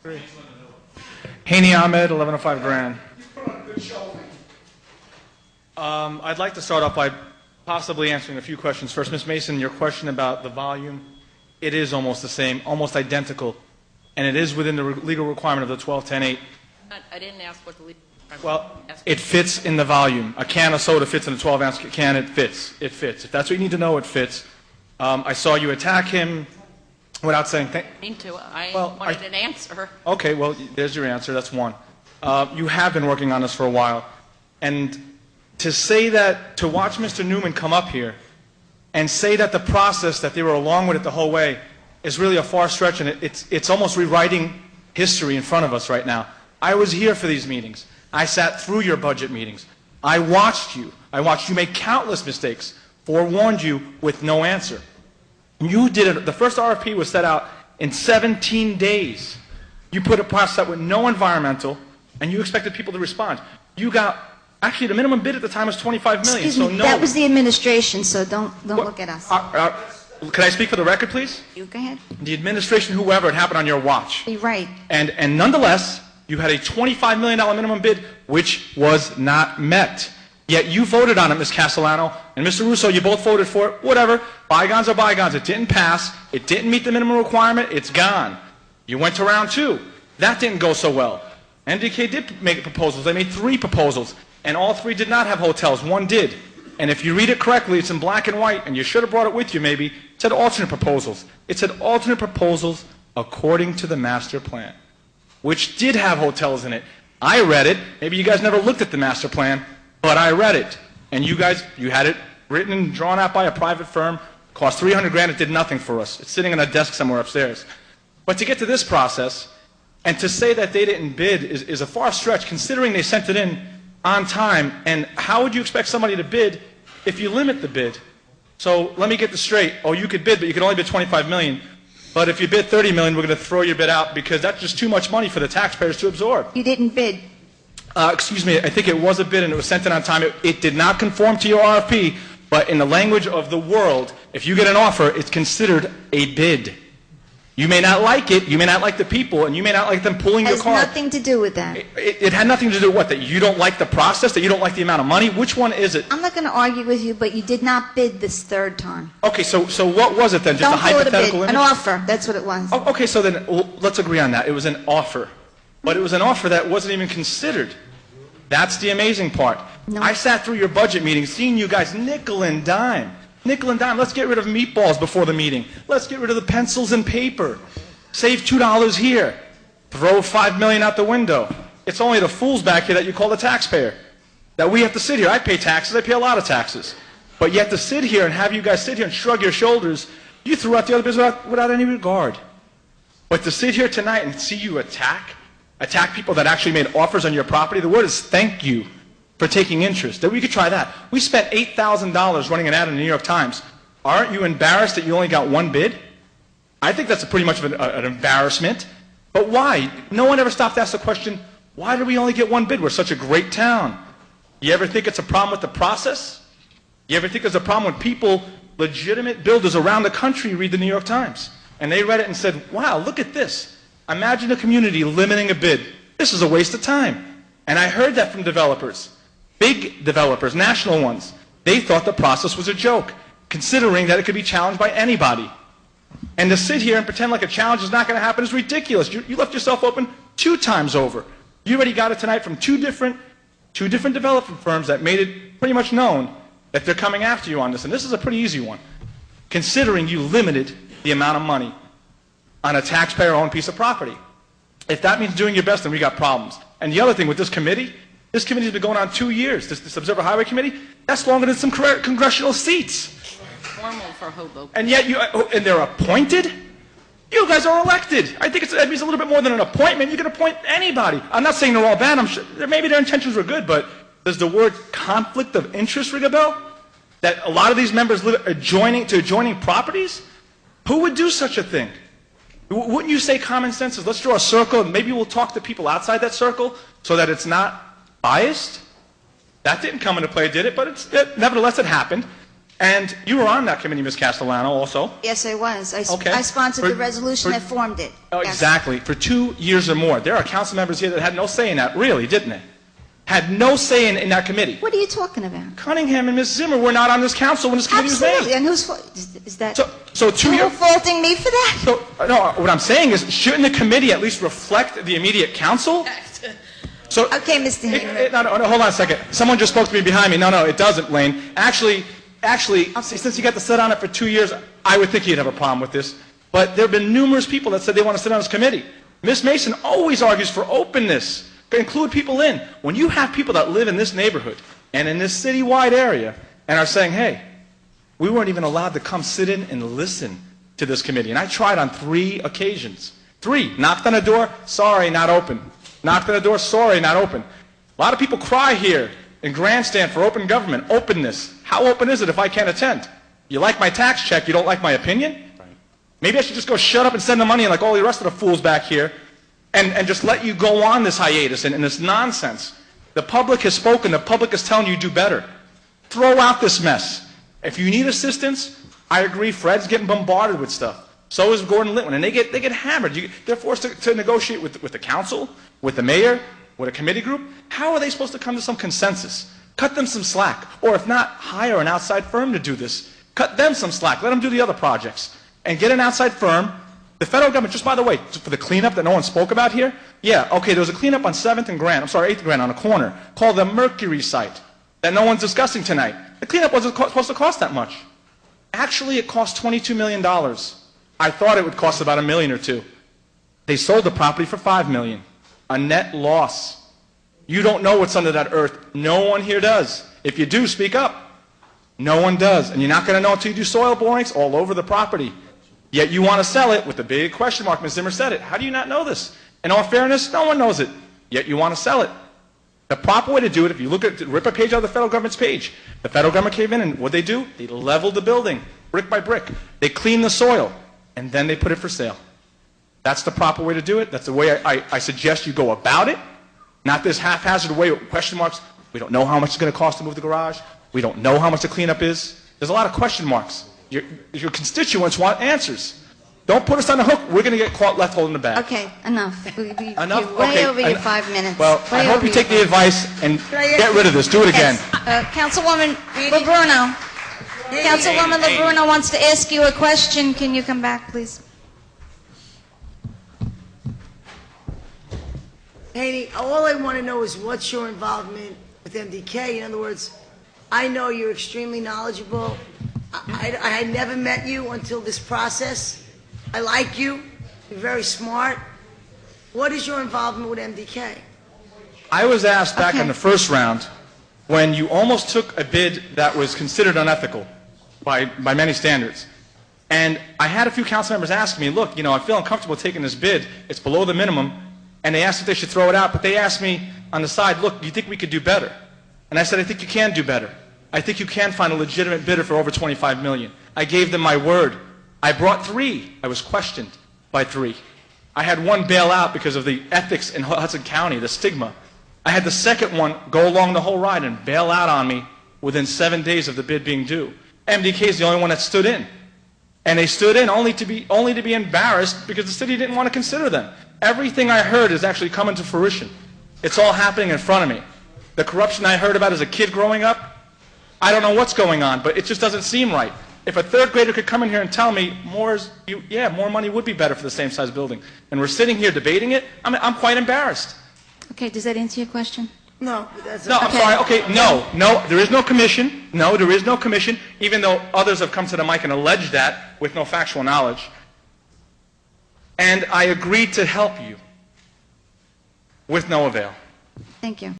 3. Hany Ahmed, 1105 Grand. I'd like to start off by possibly answering a few questions. First, Ms. Mason, your question about the volume, it is almost the same, almost identical, and it is within the legal requirement of the 1210.8. I didn't ask what the legal requirement. Well, it fits in the volume. A can of soda fits in a 12-ounce can. It fits. It fits. If that's what you need to know, it fits. I saw you attack him without saying I wanted an answer. Okay, well, there's your answer. That's one. You have been working on this for a while. And to say that, to watch Mr. Newman come up here and say that the process, that they were along with it the whole way, is really a far stretch, and it's almost rewriting history in front of us right now. I was here for these meetings. I sat through your budget meetings. I watched you. I watched you make countless mistakes, forewarned you with no answer. You did it. The first RFP was set out in 17 days. You put a process out with no environmental, and you expected people to respond. You got, actually, the minimum bid at the time was $25 million. Excuse me, that was the administration, so don't look at us. Can I speak for the record, please? You go ahead. The administration, whoever, it happened on your watch. You're right. And nonetheless, you had a $25 million minimum bid, which was not met. Yet you voted on it, Ms. Castellano, and Mr. Russo, you both voted for it. Whatever. Bygones are bygones. It didn't pass. It didn't meet the minimum requirement. It's gone. You went to round 2. That didn't go so well. NDK did make proposals. They made 3 proposals, and all 3 did not have hotels. 1 did. And if you read it correctly, it's in black and white, and you should have brought it with you maybe. It said alternate proposals. It said alternate proposals according to the master plan, which did have hotels in it. I read it. Maybe you guys never looked at the master plan, but I read it. And you guys, you had it written and drawn out by a private firm. Cost $300 grand. It did nothing for us. It's sitting on a desk somewhere upstairs. But to get to this process, and to say that they didn't bid is a far stretch, considering they sent it in on time. And how would you expect somebody to bid if you limit the bid? So let me get this straight. Oh, you could bid, but you could only bid $25 million. But if you bid $30 million, we're going to throw your bid out because that's just too much money for the taxpayers to absorb. You didn't bid. Excuse me, I think it was a bid and it was sent in on time. It did not conform to your RFP, but in the language of the world, if you get an offer, it's considered a bid. You may not like it, you may not like the people, and you may not like them pulling your car. It has nothing to do with that. It had nothing to do with what? That you don't like the process? That you don't like the amount of money? Which one is it? I'm not going to argue with you, but you did not bid this 3rd time. Okay, so what was it then? Just a hypothetical image? An offer. That's what it was. Oh, okay, so then let's agree on that. It was an offer. But it was an offer that wasn't even considered. That's the amazing part. No. I sat through your budget meetings, seeing you guys nickel and dime. Nickel and dime. Let's get rid of meatballs before the meeting. Let's get rid of the pencils and paper. Save $2 here. Throw $5 million out the window. It's only the fools back here that you call the taxpayer. That we have to sit here. I pay taxes. I pay a lot of taxes. But yet to sit here and have you guys sit here and shrug your shoulders, you threw out the other business without any regard. But to sit here tonight and see you attack people that actually made offers on your property, the word is thank you for taking interest. That we could try that. We spent $8,000 running an ad in the New York Times. Aren't you embarrassed that you only got 1 bid? I think that's pretty much of an embarrassment. But why? No one ever stopped to ask the question, why did we only get 1 bid? We're such a great town. You ever think it's a problem with the process? You ever think there's a problem when people, legitimate builders around the country, read the New York Times? And they read it and said, wow, look at this. Imagine a community limiting a bid. This is a waste of time. And I heard that from developers. Big developers, national ones. They thought the process was a joke, considering that it could be challenged by anybody. And to sit here and pretend like a challenge is not going to happen is ridiculous. You left yourself open 2 times over. You already got it tonight from two different development firms that made it pretty much known that they're coming after you on this. And this is a pretty easy one, considering you limited the amount of money on a taxpayer-owned piece of property. If that means doing your best, then we got problems. And the other thing with this committee's been going on 2 years. This Observer Highway Committee, that's longer than some congressional seats. Formal for Hoboken. And yet and they're appointed? You guys are elected. I think it means a little bit more than an appointment. You can appoint anybody. I'm not saying they're all bad. I'm sure maybe their intentions were good, but does the word conflict of interest ring a bell? That a lot of these members live adjoining properties? Who would do such a thing? Wouldn't you say common sense is let's draw a circle and maybe we'll talk to people outside that circle so that it's not biased? That didn't come into play, did it? But nevertheless, it happened. And you were on that committee, Ms. Castellano, also. Yes, I was. Okay. I sponsored For- the resolution for- that formed it. Oh, Yes. exactly. For 2 years or more. There are council members here that had no say in that, really, didn't they? Had no say in that committee. What are you talking about? Cunningham and Ms. Zimmer were not on this council when this committee was Absolutely. made. And whose fault is that? So 2 You're years... faulting me for that? So, no, what I'm saying is, shouldn't the committee at least reflect the immediate council? So, Okay, Mr. Hany. no, hold on a second. Someone just spoke to me behind me. No, it doesn't, Lane. Actually, since you got to sit on it for 2 years, I would think you'd have a problem with this. But there have been numerous people that said they want to sit on this committee. Ms. Mason always argues for openness, to include people in. When you have people that live in this neighborhood and in this citywide area and are saying, hey, we weren't even allowed to come sit in and listen to this committee. And I tried on 3 occasions. 3. Knocked on the door, sorry, not open. Knocked on the door, sorry, not open. A lot of people cry here in grandstand for open government, openness. How open is it if I can't attend? You like my tax check, you don't like my opinion? Maybe I should just go shut up and send the money in like all the rest of the fools back here and just let you go on this hiatus and this nonsense. The public has spoken. The public is telling you do better. Throw out this mess. If you need assistance, I agree, Fred's getting bombarded with stuff. So is Gordon Litwin, and they get hammered. They're forced to negotiate with the council, with the mayor, with a committee group. How are they supposed to come to some consensus? Cut them some slack. Or if not, hire an outside firm to do this. Cut them some slack. Let them do the other projects. And get an outside firm. The federal government, just by the way, for the cleanup that no one spoke about here, yeah, okay, there was a cleanup on 7th and Grand, 8th Grand on a corner called the Mercury site that no one's discussing tonight. The cleanup wasn't supposed to cost that much. Actually, it cost $22 million. I thought it would cost about $1 million or $2 million. They sold the property for $5 million. A net loss. You don't know what's under that earth. No one here does. If you do, speak up. No one does. And you're not going to know until you do soil borings all over the property. Yet you want to sell it with a big question mark. Ms. Zimmer said it. How do you not know this? In all fairness, no one knows it. Yet you want to sell it. The proper way to do it, if you look at, rip a page out of the federal government's page. The federal government came in and what they do? They leveled the building, brick by brick. They cleaned the soil, and then they put it for sale. That's the proper way to do it. That's the way I suggest you go about it. Not this haphazard way with question marks. We don't know how much it's going to cost to move the garage. We don't know how much the cleanup is. There's a lot of question marks. Your constituents want answers. Don't put us on the hook. We're going to get caught left holding the bag. Okay, enough. Enough? You're way Okay, over your 5 minutes. Well, I hope you take the advice and get rid of this. Do it again. Yes. Councilwoman LeBruno. Councilwoman LeBruno wants to ask you a question. Can you come back, please? Hany, all I want to know is what's your involvement with MDK? In other words, I know you're extremely knowledgeable. I had never met you until this process. I like you. You're very smart. What is your involvement with MDK? I was asked back in the first round when you almost took a bid that was considered unethical by many standards. And I had a few council members ask me, look, I feel uncomfortable taking this bid. It's below the minimum. And they asked if they should throw it out, but they asked me on the side, look, do you think we could do better? And I said, I think you can do better. I think you can find a legitimate bidder for over $25 million. I gave them my word. I brought 3. I was questioned by 3. I had one bail out because of the ethics in Hudson County, the stigma. I had the second one go along the whole ride and bail out on me within 7 days of the bid being due. MDK is the only one that stood in. And they stood in only to be embarrassed because the city didn't want to consider them. Everything I heard is actually coming to fruition. It's all happening in front of me. The corruption I heard about as a kid growing up, I don't know what's going on, but it just doesn't seem right. If a 3rd grader could come in here and tell me more money would be better for the same size building, and we're sitting here debating it, I'm quite embarrassed. Okay, does that answer your question? No, I'm sorry. Okay, no, there is no commission. No, there is no commission, even though others have come to the mic and alleged that with no factual knowledge. And I agreed to help you with no avail. Thank you.